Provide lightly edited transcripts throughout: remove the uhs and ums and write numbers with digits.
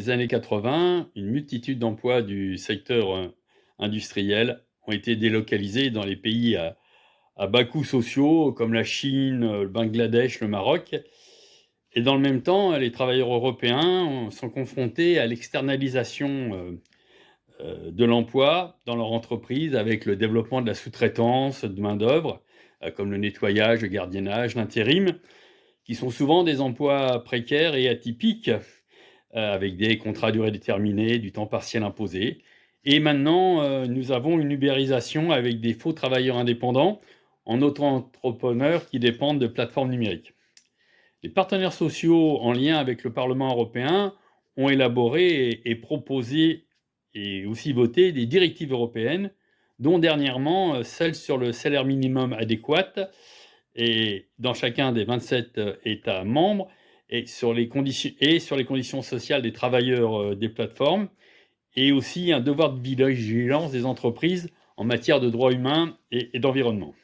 les années 80, une multitude d'emplois du secteur industriel ont été délocalisés dans les pays à bas coûts sociaux comme la Chine, le Bangladesh, le Maroc. Et dans le même temps, les travailleurs européens sont confrontés à l'externalisation de l'emploi dans leur entreprise avec le développement de la sous-traitance de main-d'œuvre, comme le nettoyage, le gardiennage, l'intérim, qui sont souvent des emplois précaires et atypiques, avec des contrats à durée déterminée, du temps partiel imposé. Et maintenant, nous avons une ubérisation avec des faux travailleurs indépendants en auto-entrepreneurs qui dépendent de plateformes numériques. Les partenaires sociaux, en lien avec le Parlement européen, ont élaboré et proposé et aussi voté des directives européennes, dont dernièrement celle sur le salaire minimum adéquat et dans chacun des 27 États membres et sur les conditions sociales des travailleurs des plateformes, et aussi un devoir de vigilance des entreprises en matière de droits humains et d'environnement.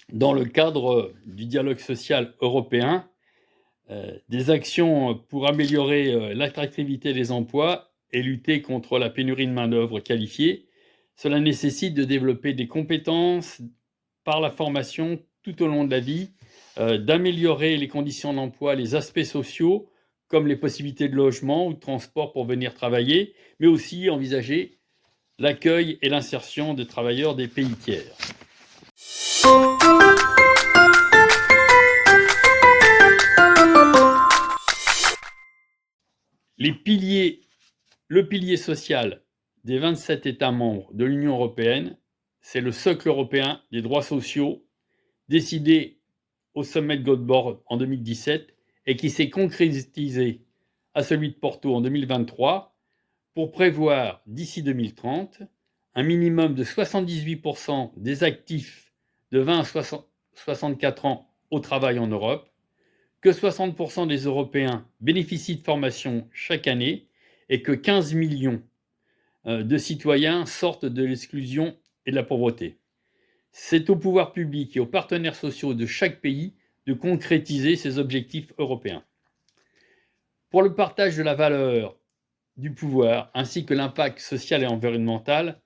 Dans le cadre du dialogue social européen, des actions pour améliorer l'attractivité des emplois et lutter contre la pénurie de main-d'œuvre qualifiée, cela nécessite de développer des compétences par la formation tout au long de la vie, d'améliorer les conditions d'emploi, les aspects sociaux, comme les possibilités de logement ou de transport pour venir travailler, mais aussi envisager l'accueil et l'insertion des travailleurs des pays tiers. Le pilier social des 27 États membres de l'Union européenne, c'est le socle européen des droits sociaux décidé au sommet de Göteborg en 2017 et qui s'est concrétisé à celui de Porto en 2023 pour prévoir d'ici 2030 un minimum de 78% des actifs de 20 à 64 ans au travail en Europe, que 60% des Européens bénéficient de formation chaque année et que 15 millions de citoyens sortent de l'exclusion et de la pauvreté. C'est au pouvoir public et aux partenaires sociaux de chaque pays de concrétiser ces objectifs européens. Pour le partage de la valeur du pouvoir ainsi que l'impact social et environnemental,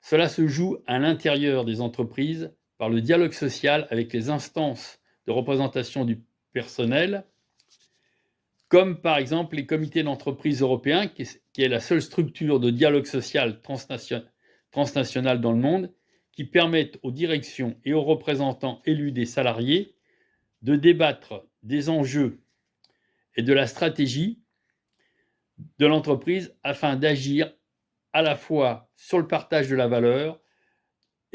cela se joue à l'intérieur des entreprises par le dialogue social avec les instances de représentation du personnel, comme par exemple les comités d'entreprise européens, qui est la seule structure de dialogue social transnational dans le monde, qui permettent aux directions et aux représentants élus des salariés de débattre des enjeux et de la stratégie de l'entreprise afin d'agir à la fois sur le partage de la valeur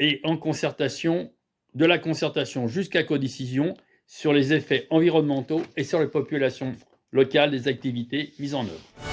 et en concertation, de la concertation jusqu'à codécision sur les effets environnementaux et sur les populations locales des activités mises en œuvre.